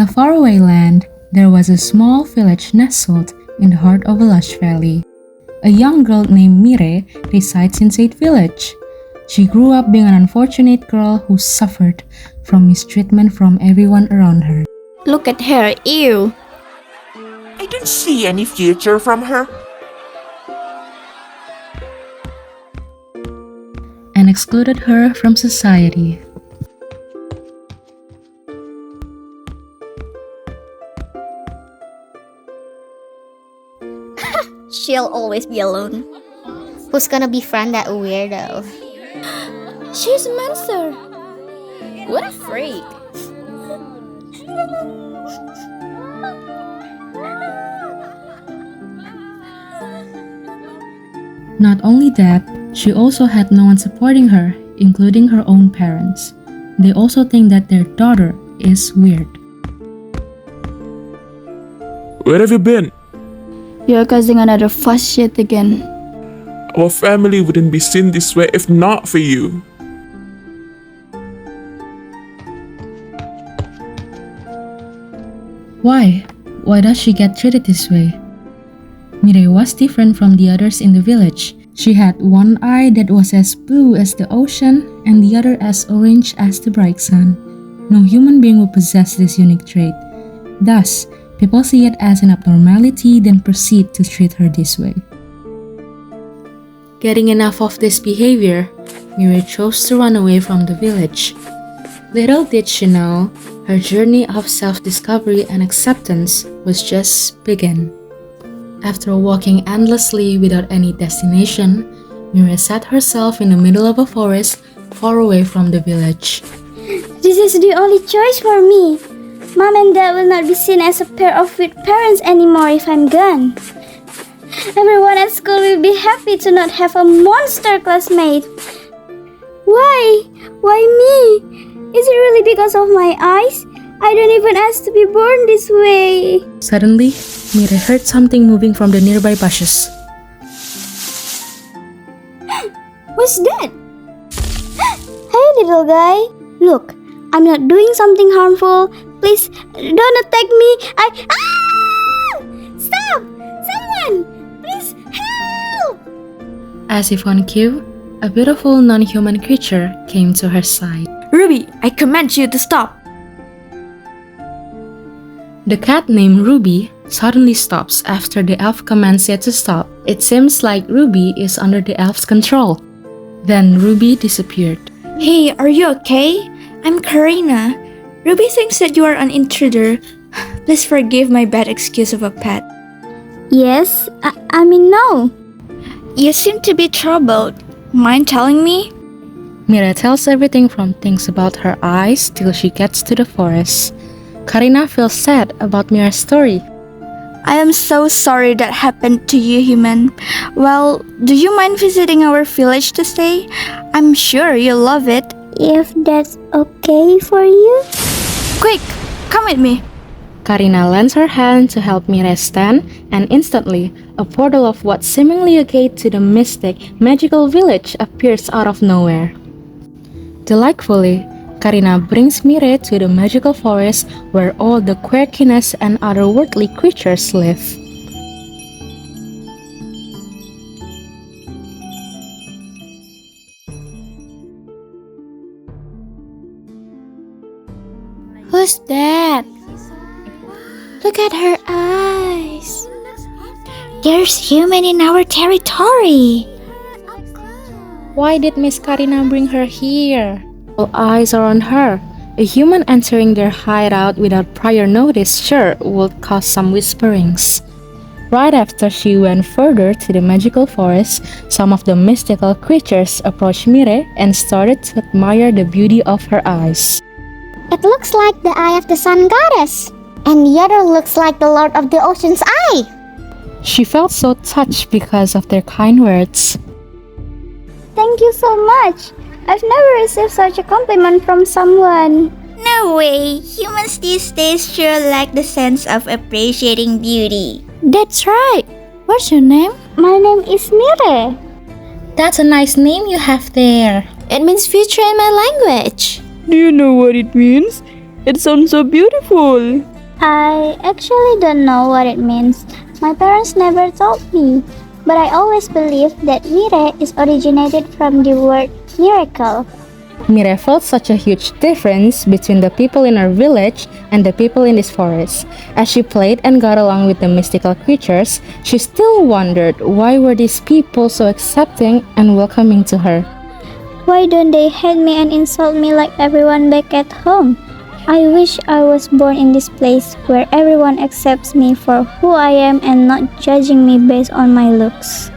a faraway land, there was a small village nestled in the heart of a lush valley. A young girl named Mire resides in said village. She grew up being an unfortunate girl who suffered from mistreatment from everyone around her. Look at her, ew! I don't see any future from her. And excluded her from society. She'll always be alone. Who's gonna befriend that weirdo? She's a monster! What a freak! Not only that, she also had no one supporting her, including her own parents. They also think that their daughter is weird. Where have you been? You're causing another fuss shit again. Our family wouldn't be seen this way if not for you. Why? Why does she get treated this way? Mire was different from the others in the village. She had one eye that was as blue as the ocean and the other as orange as the bright sun. No human being would possess this unique trait. Thus, people see it as an abnormality then proceed to treat her this way. Getting enough of this behavior, Mire chose to run away from the village. Little did she know, her journey of self-discovery and acceptance was just begun. After walking endlessly without any destination, Mire sat herself in the middle of a forest far away from the village. This is the only choice for me. Mom and Dad will not be seen as a pair of weird parents anymore if I'm gone. Everyone at school will be happy to not have a monster classmate. Why? Why me? Is it really because of my eyes? I don't even ask to be born this way. Suddenly, Mire heard something moving from the nearby bushes. What's that? Hey little guy, look, I'm not doing something harmful. Please don't attack me. Stop! Someone! Please help! As if on cue, a beautiful non-human creature came to her side. Ruby, I command you to stop! The cat named Ruby suddenly stops after the elf commands it to stop. It seems like Ruby is under the elf's control. Then Ruby disappeared. Hey, are you okay? I'm Karina. Ruby thinks that you are an intruder. Please forgive my bad excuse of a pet. Yes, I mean no. You seem to be troubled. Mind telling me? Mire tells everything from things about her eyes till she gets to the forest. Karina feels sad about Mire's story. I am so sorry that happened to you, human. Well, do you mind visiting our village to stay? I'm sure you'll love it. If that's okay for you? Quick, come with me. Karina lends her hand to help Mire stand, and instantly, a portal of what seemingly a gate to the mystic, magical village appears out of nowhere. Delightfully, Karina brings Mire to the magical forest where all the quirkiness and otherworldly creatures live. Who's that? Look at her eyes. There's human in our territory. Why did Miss Karina bring her here? All eyes are on her. A human entering their hideout without prior notice sure would cause some whisperings. Right after she went further to the magical forest, some of the mystical creatures approached Mire and started to admire the beauty of her eyes. It looks like the eye of the sun goddess, and the other looks like the lord of the ocean's eye. She felt so touched because of their kind words. Thank you so much. I've never received such a compliment from someone. No way! Humans these days sure lack the sense of appreciating beauty. That's right. What's your name? My name is Mire. That's a nice name you have there. It means future in my language. Do you know what it means? It sounds so beautiful. I actually don't know what it means. My parents never told me, but I always believed that Mire is originated from the word miracle. Mire felt such a huge difference between the people in her village and the people in this forest. As she played and got along with the mystical creatures, she still wondered why were these people so accepting and welcoming to her. Why don't they hate me and insult me like everyone back at home? I wish I was born in this place where everyone accepts me for who I am and not judging me based on my looks.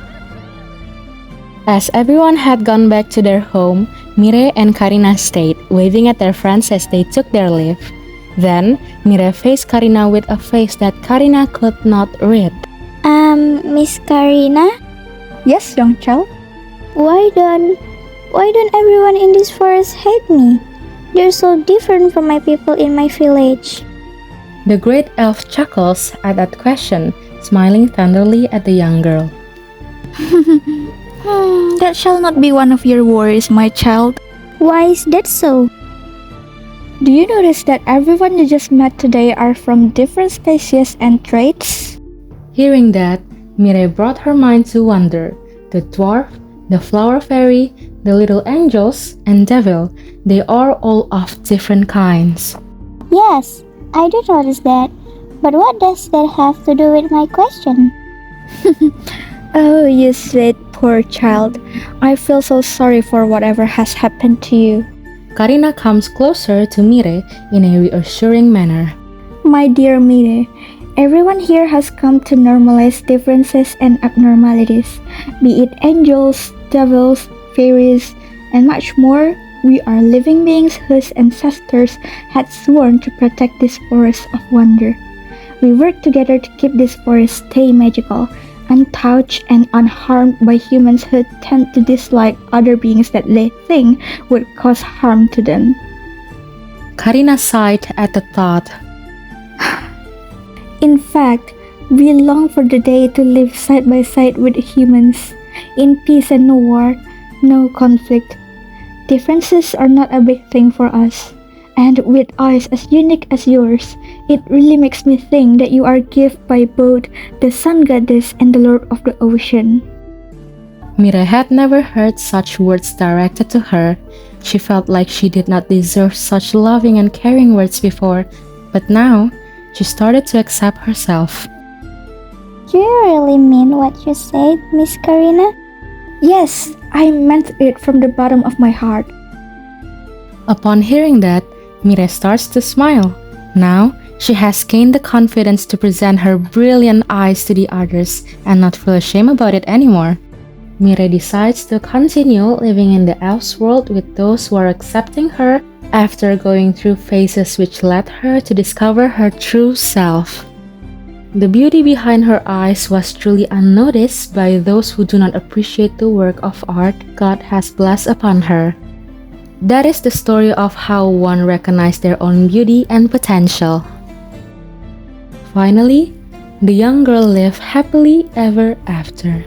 As everyone had gone back to their home, Mire and Karina stayed, waving at their friends as they took their leave. Then, Mire faced Karina with a face that Karina could not read. Miss Karina, Yes, young child. why don't everyone in this forest hate me? They're so different from my people in my village. The great elf chuckles at that question, smiling tenderly at the young girl. That shall not be one of your worries, my child. Why is that so? Do you notice that everyone you just met today are from different species and traits? Hearing that, Mire brought her mind to wonder. The dwarf, the flower fairy, the little angels, and devil, they are all of different kinds. Yes, I do notice that. But what does that have to do with my question? Oh, you sweet poor child. I feel so sorry for whatever has happened to you. Karina comes closer to Mire in a reassuring manner. My dear Mire, everyone here has come to normalize differences and abnormalities, be it angels, devils, fairies, and much more. We are living beings whose ancestors had sworn to protect this forest of wonder. We work together to keep this forest stay magical, untouched and unharmed by humans who tend to dislike other beings that they think would cause harm to them. Karina sighed at the thought. In fact, we long for the day to live side by side with humans, in peace and no war, no conflict. Differences are not a big thing for us, and with eyes as unique as yours, it really makes me think that you are gifted by both the Sun Goddess and the Lord of the Ocean. Mire had never heard such words directed to her. She felt like she did not deserve such loving and caring words before, but now she started to accept herself. Do you really mean what you said, Miss Karina? Yes, I meant it from the bottom of my heart. Upon hearing that, Mire starts to smile. Now, she has gained the confidence to present her brilliant eyes to the others and not feel ashamed about it anymore. Mire decides to continue living in the elf's world with those who are accepting her after going through phases which led her to discover her true self. The beauty behind her eyes was truly unnoticed by those who do not appreciate the work of art God has blessed upon her. That is the story of how one recognized their own beauty and potential. Finally, the young girl lived happily ever after.